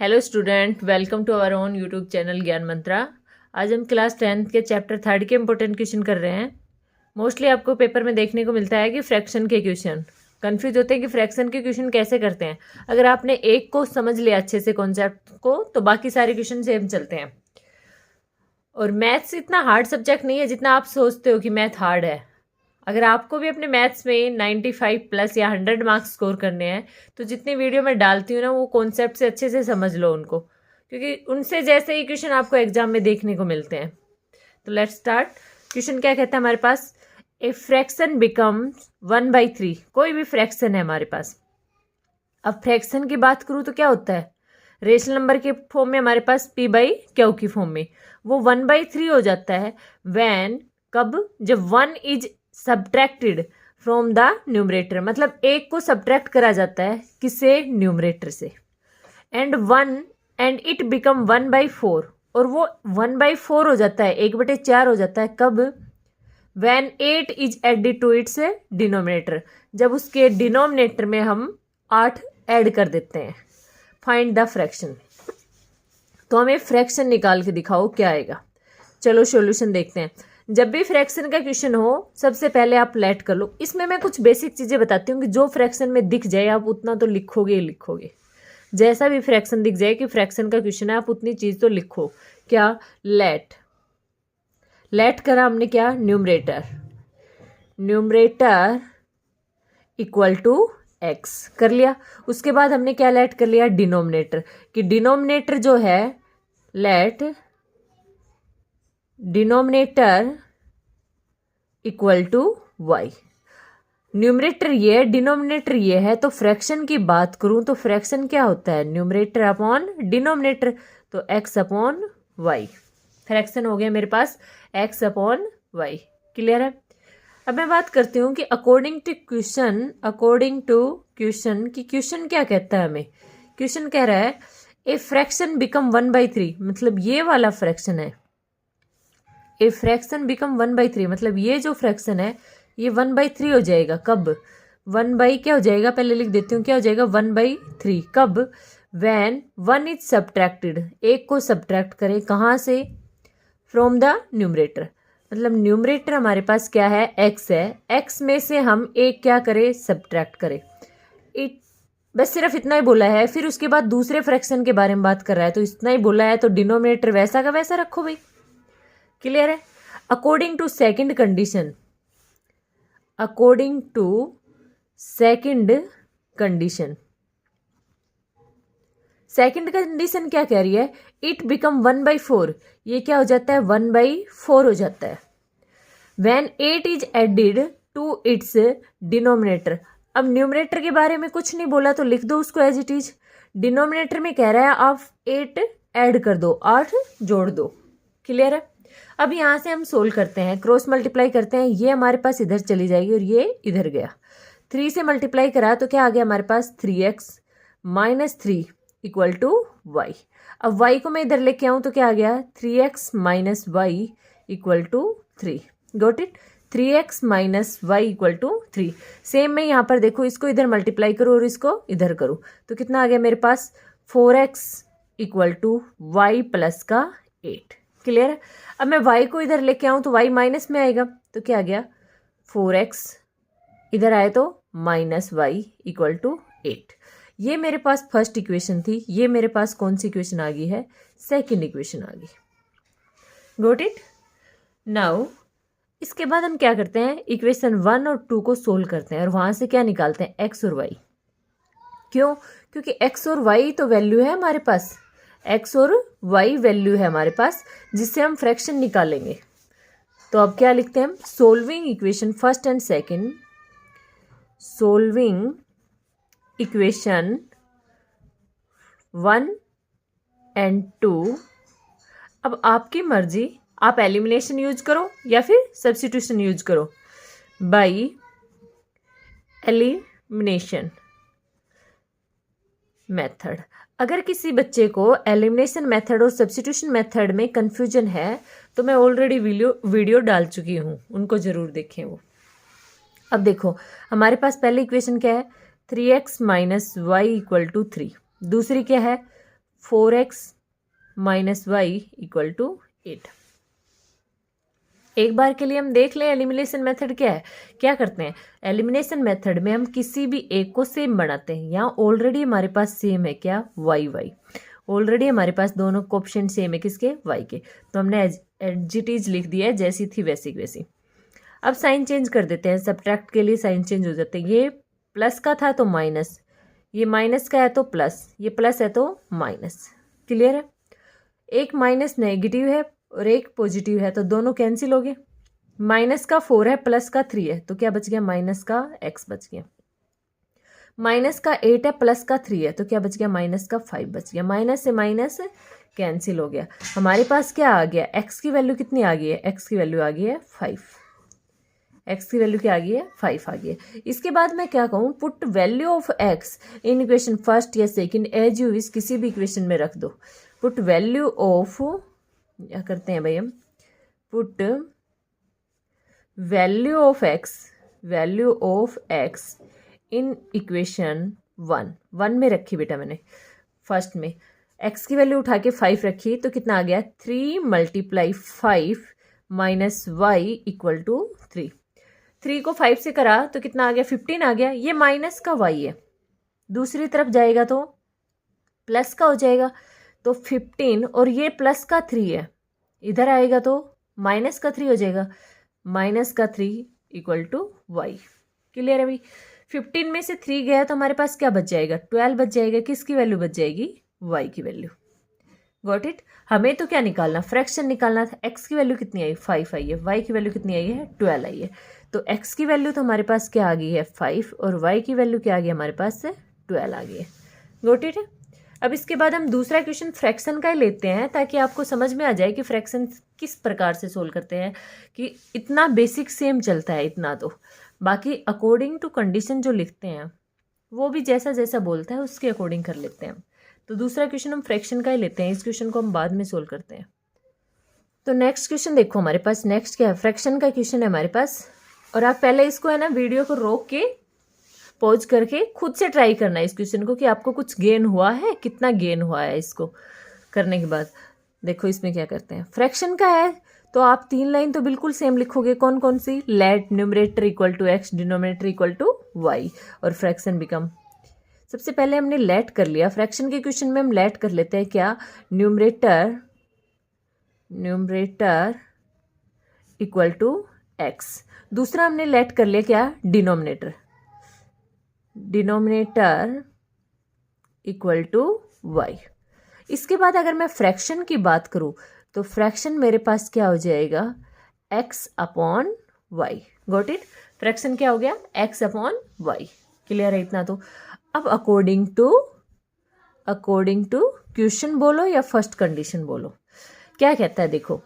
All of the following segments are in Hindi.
Hello student, welcome to our own YouTube channel Gyan Mantra. आज हम क्लास 10th के चैप्टर 3 के इंपॉर्टेंट क्वेश्चन कर रहे हैं। मोस्टली आपको पेपर में देखने को मिलता है कि फ्रैक्शन के क्वेश्चन कंफ्यूज होते हैं कि फ्रैक्शन के क्वेश्चन कैसे करते हैं। अगर आपने एक को समझ लिया अच्छे से कॉन्सेप्ट को, तो बाकी सारे क्वेश्चन सेम चलते हैं। और मैथ्स इतना हार्ड सब्जेक्ट नहीं है जितना आप सोचते हो कि मैथ हार्ड है। अगर आपको भी अपने मैथ्स में 95 प्लस या 100 मार्क्स स्कोर करने हैं, तो जितनी वीडियो मैं डालती हूँ ना, वो कॉन्सेप्ट से अच्छे से समझ लो उनको, क्योंकि उनसे जैसे ही क्वेश्चन आपको एग्जाम में देखने को मिलते हैं। तो लेट्स स्टार्ट। क्वेश्चन क्या कहता है हमारे पास, ए फ्रैक्शन बिकम्स 1/3। कोई भी फ्रैक्शन है हमारे पास। अब फ्रैक्शन की बात करूँ तो क्या होता है, रेशनल नंबर के फॉर्म में हमारे पास p/q की फॉर्म में वो 1/3 हो जाता है। वैन कब, जब 1 is subtracted from the numerator, मतलब एक को सब्ट्रैक्ट करा जाता है किससे, न्यूमरेटर से। एंड इट बिकम 1/4, और वो 1/4 हो जाता है, 1/4 हो जाता है कब, when 8 is added to its denominator, जब उसके डिनोमिनेटर में हम 8 ऐड कर देते हैं। Find the fraction. तो हमें फ्रैक्शन निकाल के दिखाओ क्या आएगा। चलो सॉल्यूशन देखते हैं। जब भी फ्रैक्शन का क्वेश्चन हो, सबसे पहले आप लेट कर लो। इसमें मैं कुछ बेसिक चीज़ें बताती हूँ कि जो फ्रैक्शन में दिख जाए आप उतना तो लिखोगे ही लिखोगे। जैसा भी फ्रैक्शन दिख जाए कि फ्रैक्शन का क्वेश्चन है, आप उतनी चीज़ तो लिखो। क्या, लेट करा हमने, क्या, न्यूमरेटर इक्वल टू एक्स कर लिया। उसके बाद हमने क्या लेट कर लिया, डिनोमिनेटर, कि डिनोमिनेटर जो है, let denominator equal to Y. Numerator ये, डिनोमिनेटर ये है, तो फ्रैक्शन की बात करूं तो फ्रैक्शन क्या होता है, न्यूमरेटर अपॉन डिनोमिनेटर, तो एक्स अपॉन वाई। फ्रैक्शन हो गया मेरे पास एक्स अपॉन वाई। क्लियर है। अब मैं बात करती हूँ कि अकॉर्डिंग टू क्वेश्चन कि क्वेश्चन क्या कहता है हमें। क्वेश्चन कह रहा है ए फ्रैक्शन बिकम 1/3, मतलब ये वाला फ्रैक्शन है। ए फ्रैक्शन बिकम 1/3, मतलब ये जो फ्रैक्शन है ये 1/3 हो जाएगा कब, 1 क्या हो जाएगा, पहले लिख देती हूँ, क्या हो जाएगा 1/3 कब, वैन 1 इज सब्ट्रैक्टेड, एक को सब्ट्रैक्ट करें कहाँ से, फ्रॉम द न्यूमरेटर, मतलब न्यूमरेटर हमारे पास क्या है, एक्स है, एक्स में से हम एक क्या करें, सब्ट्रैक्ट करें। बस सिर्फ इतना ही बोला है। फिर उसके बाद दूसरे फ्रैक्शन के बारे में बात कर रहा है, तो इतना ही बोला है, तो डिनोमिनेटर वैसा का वैसा रखो भाई। क्लियर है। According to second condition, second condition क्या कह रही है, इट बिकम 1/4, ये क्या हो जाता है, 1/4 हो जाता है। When 8 is added to its denominator, अब न्यूमरेटर के बारे में कुछ नहीं बोला तो लिख दो उसको एज इट इज। डिनोमिनेटर में कह रहा है आप 8 ऐड कर दो, 8 जोड़ दो। क्लियर है। अब यहाँ से हम सोल्व करते हैं, क्रॉस मल्टीप्लाई करते हैं, ये हमारे पास इधर चली जाएगी और ये इधर गया। 3 से मल्टीप्लाई करा तो क्या आ गया हमारे पास, 3x - 3 इक्वल टू वाई। अब y को मैं इधर लेके आऊँ तो क्या आ गया, 3x - y equal to 3। Got it. 3x - y equal to 3। Same मैं यहाँ पर देखो, इसको इधर मल्टीप्लाई करूँ और इसको इधर करूँ तो कितना आ गया मेरे पास, 4x equal to y plus का 8। क्लियर है। अब मैं y को इधर लेके आऊँ तो y माइनस में आएगा, तो क्या आ गया, 4x इधर आए तो -y इक्वल टू 8। ये मेरे पास फर्स्ट इक्वेशन थी। ये मेरे पास कौन सी इक्वेशन आ गई है, सेकंड इक्वेशन आ गई। Got it. नाउ इसके बाद हम क्या करते हैं, इक्वेशन 1 और 2 को सोल्व करते हैं और वहां से क्या निकालते हैं, x और y। क्यों, क्योंकि x और y तो वैल्यू है हमारे पास, x और y वैल्यू है हमारे पास, जिससे हम फ्रैक्शन निकालेंगे। तो अब क्या लिखते हैं हम, solving equation first and second, solving equation 1 and 2। अब आपकी मर्जी, आप एलिमिनेशन यूज करो या फिर सब्स्टिट्यूशन यूज करो। Bye elimination method. अगर किसी बच्चे को एलिमिनेशन मेथड और सब्स्टिट्यूशन मेथड में कंफ्यूजन है, तो मैं ऑलरेडी वीडियो डाल चुकी हूँ, उनको ज़रूर देखें वो। अब देखो हमारे पास पहली इक्वेशन क्या है, 3x - y इक्वल टू 3। दूसरी क्या है, 4x minus y equal to 8। एक बार के लिए हम देख लें एलिमिनेशन मेथड क्या है। क्या करते हैं, एलिमिनेशन मेथड में हम किसी भी एक को सेम बनाते हैं। यहाँ ऑलरेडी हमारे पास सेम है क्या, वाई वाई, ऑलरेडी हमारे पास दोनों कोएफिशिएंट सेम है, किसके, वाई के, तो हमने एडजिटीज लिख दिया है, जैसी थी वैसी वैसी। अब साइन चेंज कर देते हैं, सब्ट्रैक्ट के लिए साइन चेंज हो जाते हैं। ये प्लस का था तो माइनस, ये माइनस का है तो प्लस, ये प्लस है तो माइनस। क्लियर है। एक माइनस नेगेटिव है और एक पॉजिटिव है, तो दोनों कैंसिल हो गए। माइनस का 4 है, प्लस का 3 है, तो क्या बच गया, माइनस का x बच गया। माइनस का 8 है, प्लस का 3 है, तो क्या बच गया, माइनस का 5 बच गया। माइनस से माइनस कैंसिल हो गया। हमारे पास क्या आ गया, x की वैल्यू कितनी आ गई है, x की वैल्यू आ गई है 5। x की वैल्यू क्या आ गई है, 5 आ गई है। इसके बाद मैं क्या कहूँ, put value of x in equation first या सेकंड एज यू विश, किसी भी इक्वेशन में रख दो। पुट वैल्यू ऑफ, क्या करते हैं भाई हम, put value of x in equation 1 में रखी बेटा मैंने, फर्स्ट में x की वैल्यू उठा के 5 रखी, तो कितना आ गया, 3 × 5 माइनस वाई इक्वल टू 3। 3 को 5 से करा तो कितना आ गया, 15 आ गया। ये माइनस का y है, दूसरी तरफ जाएगा तो प्लस का हो जाएगा, तो 15, और ये प्लस का 3 है, इधर आएगा तो माइनस का 3 हो जाएगा, माइनस का 3 इक्वल टू वाई। क्लियर है भाई। 15 में से 3 गया तो हमारे पास क्या बच जाएगा, 12 बच जाएगा। किसकी वैल्यू बच जाएगी, वाई की वैल्यू। Got it. हमें तो क्या निकालना, फ्रैक्शन निकालना था। एक्स की वैल्यू कितनी आई, 5 आई है, वाई की वैल्यू कितनी आई है, 12 आई है। तो एक्स की वैल्यू तो हमारे पास क्या आ गई है, 5, और वाई की वैल्यू क्या आ गई हमारे पास से 12 आ गई है। गॉट इट है। अब इसके बाद हम दूसरा क्वेश्चन फ्रैक्शन का ही लेते हैं, ताकि आपको समझ में आ जाए कि फ्रैक्शन किस प्रकार से सोल्व करते हैं, कि इतना बेसिक सेम चलता है इतना तो, बाकी अकॉर्डिंग टू कंडीशन जो लिखते हैं वो भी जैसा जैसा बोलता है उसके अकॉर्डिंग कर लेते हैं। तो दूसरा क्वेश्चन हम फ्रैक्शन का ही लेते हैं, इस क्वेश्चन को हम बाद में सोल्व करते हैं। तो नेक्स्ट क्वेश्चन देखो हमारे पास, नेक्स्ट क्या है, फ्रैक्शन का क्वेश्चन है हमारे पास। और आप पहले इसको है ना वीडियो को रोक के पॉज करके खुद से ट्राई करना है इस क्वेश्चन को, कि आपको कुछ गेन हुआ है, कितना गेन हुआ है इसको करने के बाद। देखो इसमें क्या करते हैं, फ्रैक्शन का है तो आप 3 लाइन तो बिल्कुल सेम लिखोगे। कौन कौन सी, let numerator equal to X, denominator equal to Y, और फ्रैक्शन बिकम। सबसे पहले हमने लेट कर लिया, फ्रैक्शन के क्वेश्चन में हम लेट कर लेते हैं क्या, न्यूमरेटर इक्वल टू एक्स। दूसरा हमने लेट कर लिया क्या, डिनोमिनेटर इक्वल टू वाई। इसके बाद अगर मैं फ्रैक्शन की बात करूं तो फ्रैक्शन मेरे पास क्या हो जाएगा, x upon y. Got it. Fraction क्या हो गया, x अपॉन वाई। क्लियर है इतना तो। अब अकॉर्डिंग टू क्वेश्चन बोलो या फर्स्ट कंडीशन बोलो, क्या कहता है देखो,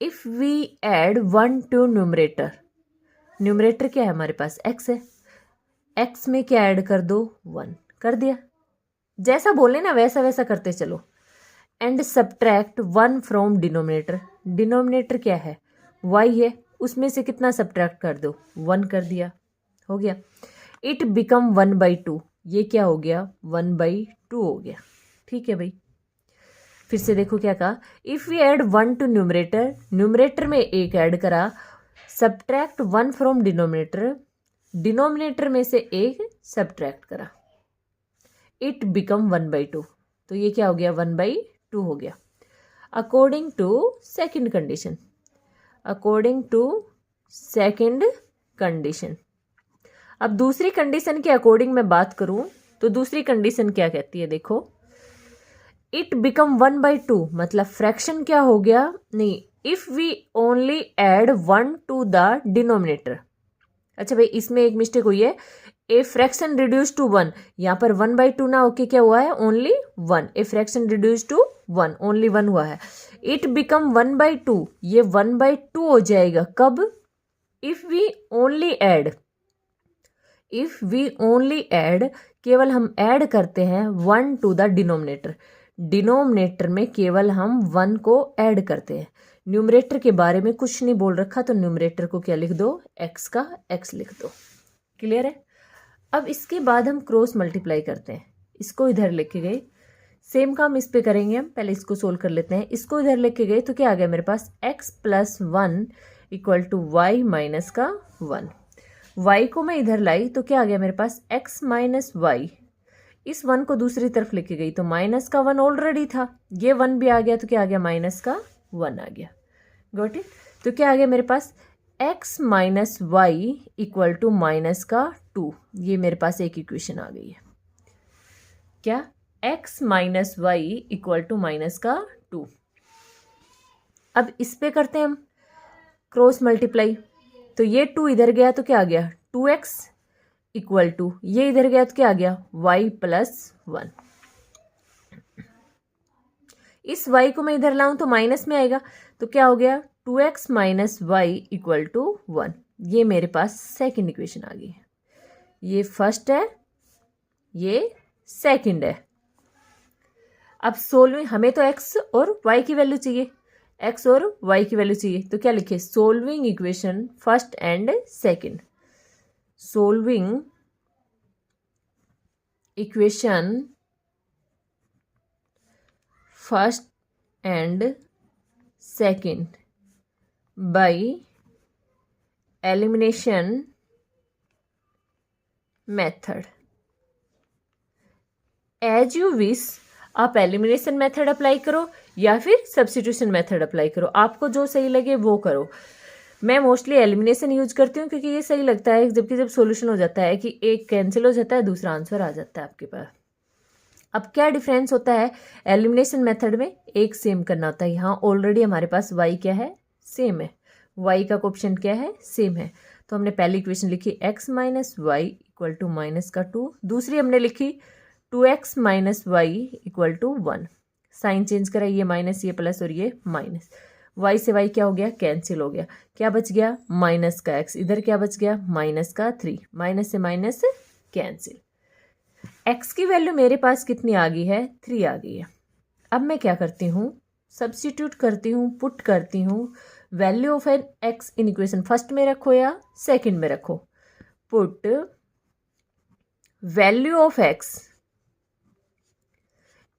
if we add 1 to numerator क्या है हमारे पास, x है, x में क्या ऐड कर दो, 1 कर दिया। जैसा बोले ना वैसा वैसा करते चलो। एंड सब्ट्रैक्ट 1 फ्रॉम डिनोमिनेटर क्या है, y है, उसमें से कितना सब्ट्रैक्ट कर दो, 1 कर दिया, हो गया। इट बिकम 1/2, ये क्या हो गया, 1/2 हो गया। ठीक है भाई। फिर से देखो क्या कहा, if we add 1 to numerator में 1 ऐड करा, सब्ट्रैक्ट 1 फ्रॉम डिनोमिनेटर में से 1 सब्ट्रैक्ट करा, इट बिकम 1/2, तो ये क्या हो गया, 1/2 हो गया। According to second condition. अब दूसरी कंडीशन के अकॉर्डिंग मैं बात करूं तो दूसरी कंडीशन क्या कहती है, देखो, इट बिकम 1/2 मतलब फ्रैक्शन क्या हो गया, नहीं, if we only add 1 to the denominator. अच्छा भाई, इसमें एक मिस्टेक हुई है, ए फ्रैक्शन रिड्यूस टू 1, यहाँ पर 1/2 ना होके क्या हुआ है, only 1। A fraction reduce to 1, only 1 हुआ है। इट बिकम 1/2, ये 1/2 हो जाएगा कब, इफ वी ओनली एड, केवल हम ऐड करते हैं 1 टू द डिनोमिनेटर में केवल हम 1 को ऐड करते हैं। न्यूमरेटर के बारे में कुछ नहीं बोल रखा, तो न्यूमरेटर को क्या लिख दो, x का x लिख दो। क्लियर है। अब इसके बाद हम क्रॉस मल्टीप्लाई करते हैं, इसको इधर लेके गए, सेम काम इस पे करेंगे हम। पहले इसको सोल्व कर लेते हैं। इसको इधर लेके गए तो क्या आ गया मेरे पास, x plus 1 equal to y minus का 1। y को मैं इधर लाई तो क्या आ गया मेरे पास, x माइनस वाई। इस 1 को दूसरी तरफ लेके गई तो माइनस का 1 ऑलरेडी था, ये 1 भी आ गया तो क्या आ गया, माइनस का 1 आ गया। Got it. तो क्या आ गया मेरे पास, x minus y equal to minus का 2। ये मेरे पास एक इक्वेशन आ गई है। क्या, x minus y equal to minus का 2। अब इस पे करते हैं हम क्रॉस मल्टीप्लाई। तो ये 2 इधर गया तो क्या आ गया, 2x इक्वल टू, ये इधर गया तो क्या आ गया, y प्लस 1। इस y को मैं इधर लाऊं तो माइनस में आएगा तो क्या हो गया, 2x minus y equal to 1। ये मेरे पास सेकंड इक्वेशन आ गई है। ये फर्स्ट है, ये सेकंड है। अब सोल्विंग, हमें तो x और y की वैल्यू चाहिए, x और y की वैल्यू चाहिए, तो क्या लिखे, solving equation first and second. Solving equation first and second by elimination method. As you wish, आप एलिमिनेशन मेथड अप्लाई करो या फिर सब्स्टिट्यूशन मेथड अप्लाई करो, आपको जो सही लगे वो करो। मैं मोस्टली एलिमिनेशन यूज करती हूँ क्योंकि ये सही लगता है, जबकि जब सॉल्यूशन हो जाता है कि एक कैंसिल हो जाता है, दूसरा आंसर आ जाता है आपके पास। अब क्या डिफरेंस होता है एलिमिनेशन मेथड में, एक सेम करना होता है। यहाँ ऑलरेडी हमारे पास y क्या है, सेम है, y का कोएफिशिएंट क्या है, सेम है। तो हमने पहली इक्वेशन लिखी x minus y equal to minus का 2, दूसरी हमने लिखी 2x minus y equal to 1। Sign change करा, ये माइनस, ये प्लस और ये माइनस। y से y क्या हो गया, कैंसिल हो गया। क्या बच गया, माइनस का x, इधर क्या बच गया, माइनस का 3, माइनस से माइनस कैंसिल। x की वैल्यू मेरे पास कितनी आ गई है, 3 आ गई है। अब मैं क्या करती हूँ, सब्स्टिट्यूट करती हूँ, पुट करती हूँ value of an x in equation, first में रखो या सेकंड में रखो। Put value of x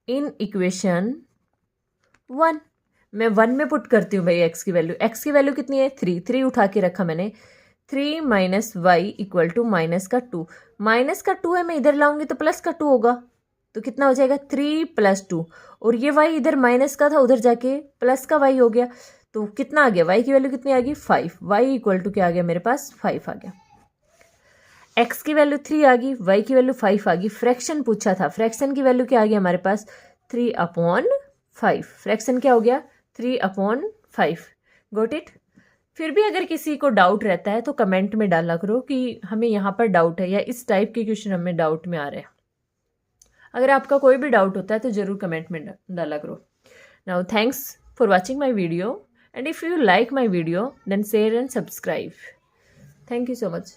in equation 1। मैं 1 में पुट करती हूँ भाई x की वैल्यू। x की वैल्यू कितनी है, 3 उठा के रखा मैंने। 3 minus y equal to minus का 2। माइनस का 2 है, मैं इधर लाऊंगी तो प्लस का 2 होगा, तो कितना हो जाएगा, 3 प्लस 2। और ये y इधर माइनस का था, उधर जाके प्लस का y हो गया, तो कितना आ गया, y की वैल्यू कितनी आ गई, 5। y इक्वल टू क्या आ गया मेरे पास, 5 आ गया। x की वैल्यू 3 आ गई, y की वैल्यू 5 आ गई। फ्रैक्शन पूछा था, फ्रैक्शन की वैल्यू क्या आ गया हमारे पास, 3/5। फ्रैक्शन क्या हो गया, 3/5। Got it. फिर भी अगर किसी को डाउट रहता है तो कमेंट में डाला करो कि हमें यहाँ पर डाउट है या इस टाइप के क्वेश्चन हमें डाउट में आ रहे हैं। अगर आपका कोई भी डाउट होता है तो ज़रूर कमेंट में डाला करो। Now thanks for watching my video, and if you like my video then share and subscribe. Thank you so much.